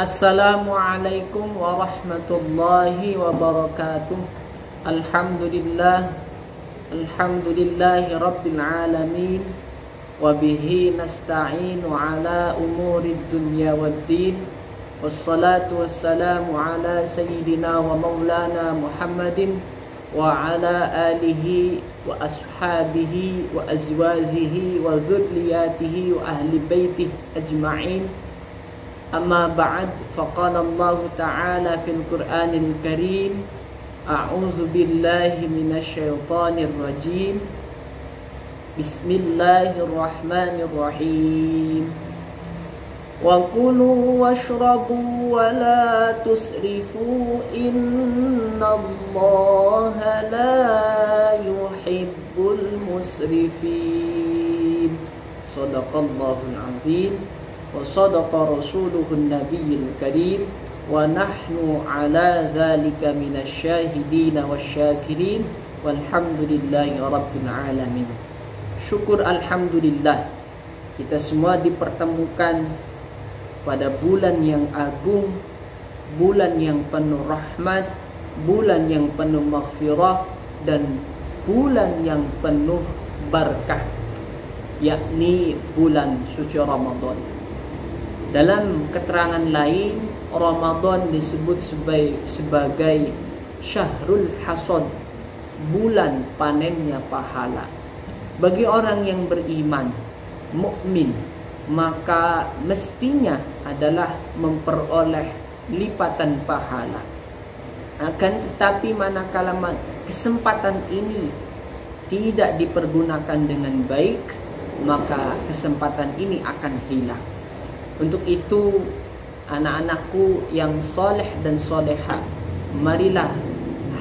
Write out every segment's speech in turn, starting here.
Assalamualaikum warahmatullahi wabarakatuh. Alhamdulillah, alhamdulillahi rabbil alamin. Wabihi nasta'inu ala umurid dunya waddin. Wassalatu wassalamu ala sayyidina wa maulana Muhammadin wa ala alihi wa ashabihi wa azwajihi wa dhurriyyatihi wa ahli baitihi ajma'in. Amma ba'd, faqala Allah Ta'ala fil Qur'anil Karim, a'udzu billahi minasy syaithanir rajim. Bismillahirrahmanirrahim. Wa kulu washrabu wa la tusrifu innallaha la yuhibbul musrifin. Shadaqallahul azim. Wa sadaqa rasuluhun nabiyil karim. Wa nahnu ala dhalika minasyahidina wasyakirin. Walhamdulillahi rabbil alamin. Syukur alhamdulillah, kita semua dipertemukan pada bulan yang agung, bulan yang penuh rahmat, bulan yang penuh maghfirah, dan bulan yang penuh barakah, yakni bulan suci Ramadan. Dalam keterangan lain, Ramadan disebut sebagai Syahrul Hasad, bulan panennya pahala. Bagi orang yang beriman, mukmin, maka mestinya adalah memperoleh lipatan pahala. Akan tetapi manakala kesempatan ini tidak dipergunakan dengan baik, maka kesempatan ini akan hilang. Untuk itu, anak-anakku yang soleh dan soleha, marilah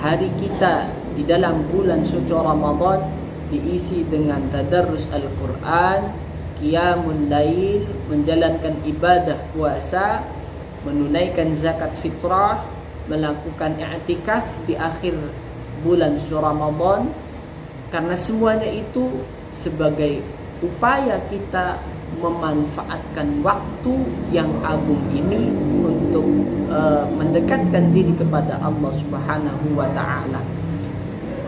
hari kita di dalam bulan suci Ramadan diisi dengan tadarrus Al-Quran, qiyamul lail, menjalankan ibadah puasa, menunaikan zakat fitrah, melakukan i'tikaf di akhir bulan suci Ramadan, karena semuanya itu sebagai upaya kita memanfaatkan waktu yang agung ini untuk mendekatkan diri kepada Allah Subhanahu wa ta'ala.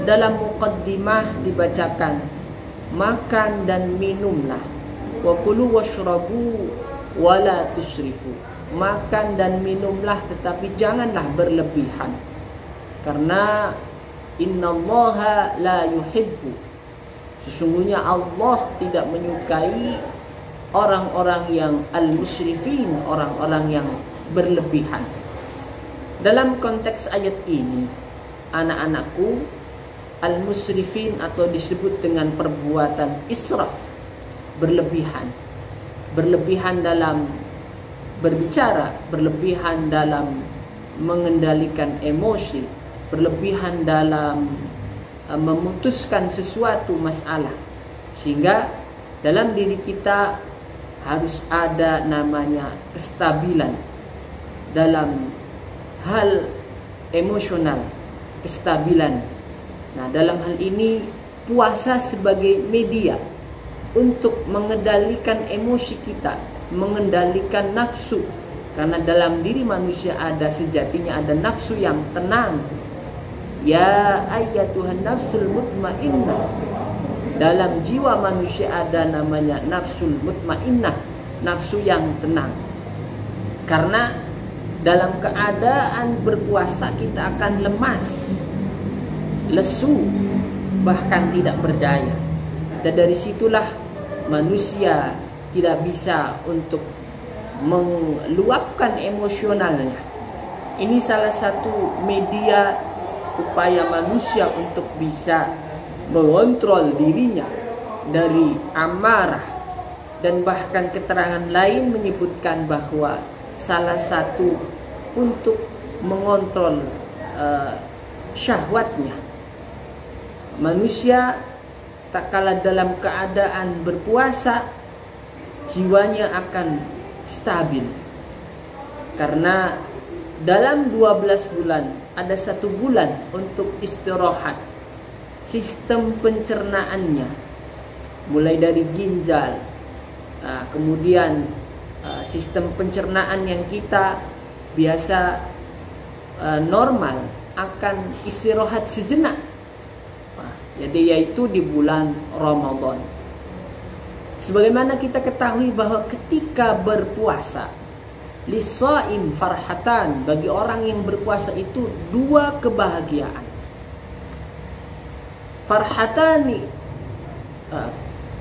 Dalam muqaddimah dibacakan, makan dan minumlah, wa kulu washrabu wa la tusrifu. Makan dan minumlah, tetapi janganlah berlebihan, karena innallaha la yuhibbu, sesungguhnya Allah tidak menyukai orang-orang yang al-musrifin, orang-orang yang berlebihan. Dalam konteks ayat ini, anak-anakku, al-musrifin atau disebut dengan perbuatan israf, berlebihan. Berlebihan dalam berbicara, berlebihan dalam mengendalikan emosi, berlebihan dalam memutuskan sesuatu masalah. Sehingga dalam diri kita harus ada namanya kestabilan dalam hal emosional, kestabilan. Nah, dalam hal ini puasa sebagai media untuk mengendalikan emosi kita, mengendalikan nafsu. Karena dalam diri manusia sejatinya ada nafsu yang tenang. Ya ayyatuhan nafsul mutmainnah. Dalam jiwa manusia ada namanya nafsul mutmainnah, nafsu yang tenang. Karena dalam keadaan berpuasa kita akan lemas, lesu, bahkan tidak berdaya. Dan dari situlah manusia tidak bisa untuk meluapkan emosionalnya. Ini salah satu media upaya manusia untuk bisa mengontrol dirinya dari amarah. Dan bahkan keterangan lain menyebutkan bahwa salah satu untuk mengontrol syahwatnya, manusia tak kala dalam keadaan berpuasa, jiwanya akan stabil. Karena dalam 12 bulan ada 1 bulan untuk istirahat. Sistem pencernaannya mulai dari ginjal, kemudian sistem pencernaan yang kita biasa normal akan istirahat sejenak. Jadi yaitu di bulan Ramadan. Sebagaimana kita ketahui bahwa ketika berpuasa, lis-shaim farhatan, bagi orang yang berpuasa itu dua kebahagiaan. Farhatani,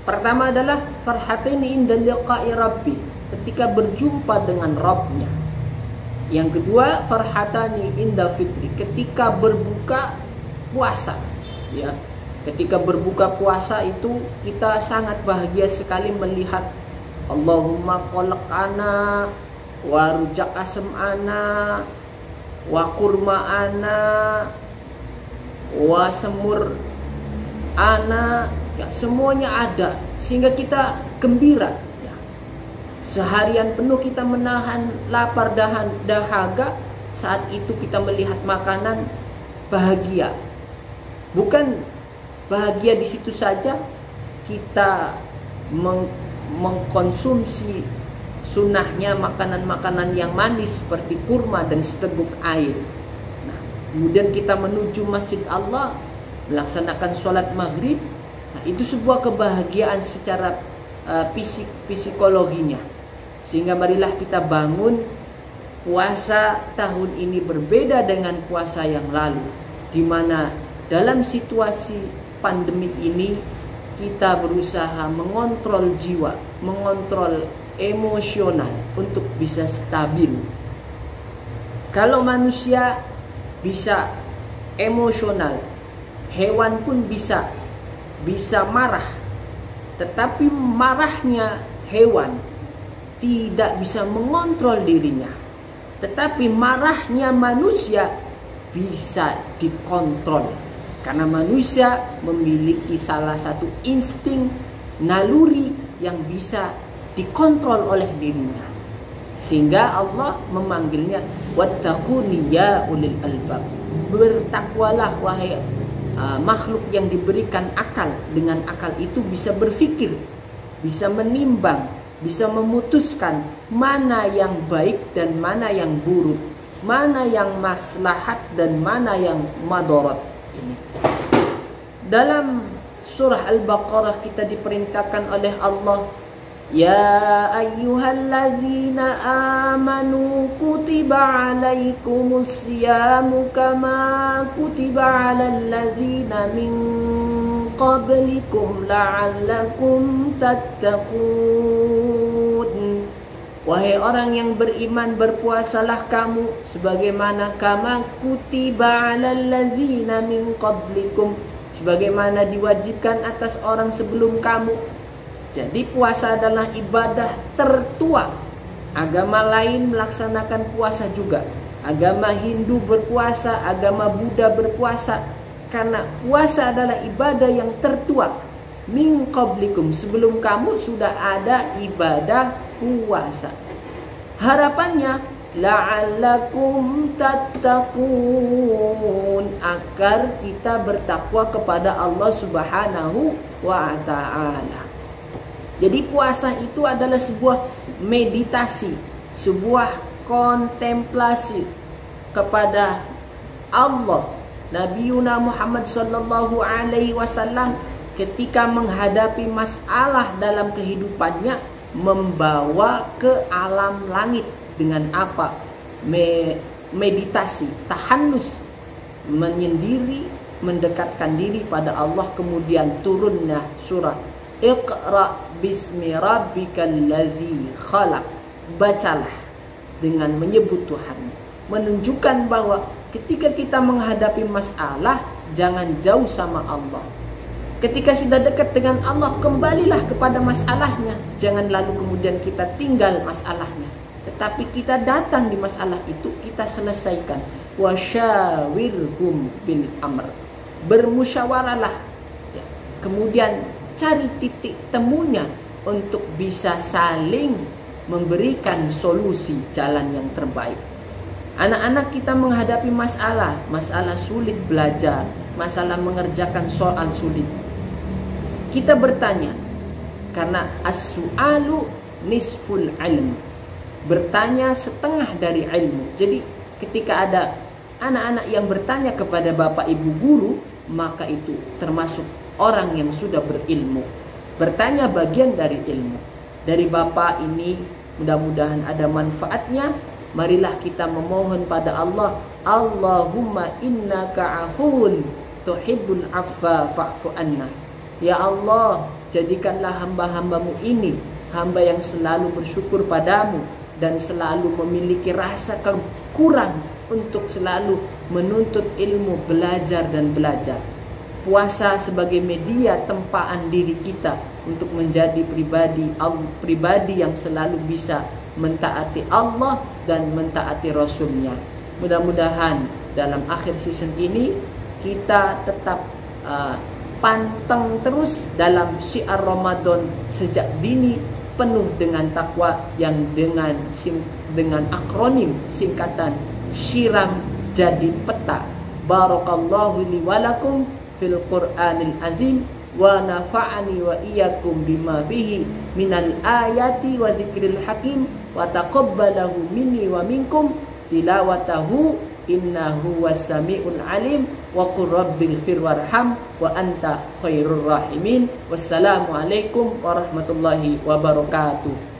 pertama adalah farhatani inda liqa'i rabbi, ketika berjumpa dengan Rabbnya. Yang kedua, farhatani inda fitri, ketika berbuka puasa. Ya, ketika berbuka puasa itu kita sangat bahagia sekali melihat Allahumma qalqana wa rujak asem ana wa kurma ana wa semur ana, ya, semuanya ada sehingga kita gembira. Ya. Seharian penuh kita menahan lapar dahaga, saat itu kita melihat makanan, bahagia. Bukan bahagia di situ saja, kita mengkonsumsi sunnahnya makanan-makanan yang manis seperti kurma dan seteguk air. Nah, kemudian kita menuju Masjid Allah, melaksanakan sholat maghrib. Nah, itu sebuah kebahagiaan secara psikologinya. Sehingga marilah kita bangun puasa tahun ini berbeda dengan puasa yang lalu, di mana dalam situasi pandemik ini kita berusaha mengontrol jiwa, mengontrol emosional untuk bisa stabil. Kalau manusia bisa emosional, hewan pun bisa marah. Tetapi marahnya hewan tidak bisa mengontrol dirinya. Tetapi marahnya manusia bisa dikontrol. Karena manusia memiliki salah satu insting naluri yang bisa dikontrol oleh dirinya. Sehingga Allah memanggilnya wattaquni ya ulil albab. Bertakwalah wahai makhluk yang diberikan akal. Dengan akal itu bisa berpikir, bisa menimbang, bisa memutuskan mana yang baik dan mana yang buruk, mana yang maslahat dan mana yang madarat. Ini dalam surah Al-Baqarah kita diperintahkan oleh Allah, ya ayyuhalladzina amanu kutiba alaikumus siyamu kama kutiba alal ladzina min qablikum la'allakum tattaqun. Wahai orang yang beriman, berpuasalah kamu sebagaimana kama kutiba alal ladzina min qablikum, sebagaimana diwajibkan atas orang sebelum kamu. Jadi puasa adalah ibadah tertua. Agama lain melaksanakan puasa juga. Agama Hindu berpuasa, agama Buddha berpuasa. Karena puasa adalah ibadah yang tertua. Min qablikum, sebelum kamu sudah ada ibadah puasa. Harapannya la'allakum tattaqun, agar kita bertakwa kepada Allah Subhanahu wa ta'ala. Jadi puasa itu adalah sebuah meditasi, sebuah kontemplasi kepada Allah. Nabiuna Muhammad sallallahu alaihi wasallam ketika menghadapi masalah dalam kehidupannya membawa ke alam langit dengan apa? Meditasi, tahannus, menyendiri, mendekatkan diri pada Allah. Kemudian turunlah surah Iqra bismi rabbikal ladzi khalaq. Bacalah dengan menyebut Tuhan, menunjukkan bahwa ketika kita menghadapi masalah, jangan jauh sama Allah. Ketika sudah dekat dengan Allah, kembalilah kepada masalahnya. Jangan lalu kemudian kita tinggal masalahnya, tetapi kita datang di masalah itu, kita selesaikan. Wasyawirhum bil amr, bermusyawarahlah, ya. Kemudian cari titik temunya untuk bisa saling memberikan solusi jalan yang terbaik. Anak-anak kita menghadapi masalah sulit belajar, masalah mengerjakan soal sulit. Kita bertanya, karena as-su'alu nisful ilm. bertanya setengah dari ilmu. Jadi ketika ada anak-anak yang bertanya kepada bapak ibu guru, maka itu termasuk orang yang sudah berilmu. Bertanya bagian dari ilmu. Dari bapak ini mudah-mudahan ada manfaatnya. Marilah kita memohon pada Allah, Allahumma innaka afuun tuhibbul afwa fa'fu anna. Ya Allah, jadikanlah hamba-hambamu ini hamba yang selalu bersyukur padamu dan selalu memiliki rasa kurang untuk selalu menuntut ilmu, belajar dan belajar. Puasa sebagai media tempaan diri kita untuk menjadi pribadi yang selalu bisa mentaati Allah dan mentaati Rasulnya. Mudah-mudahan dalam akhir season ini kita tetap panteng terus dalam syiar Ramadan sejak dini, penuh dengan takwa yang dengan akronim singkatan Syiram Jadi Peta. Barakallahu li walakum fil Qur'anil azim wa nafa'ani wa iyyakum bima bihi minal ayati wa dzikril hakim wa taqabbalahu minni wa minkum tilawatahu innahu was-sami'ul alim wa qur rabbil fir warham wa anta khairur rahimin. Wassalamu alaikum warahmatullahi wabarakatuh.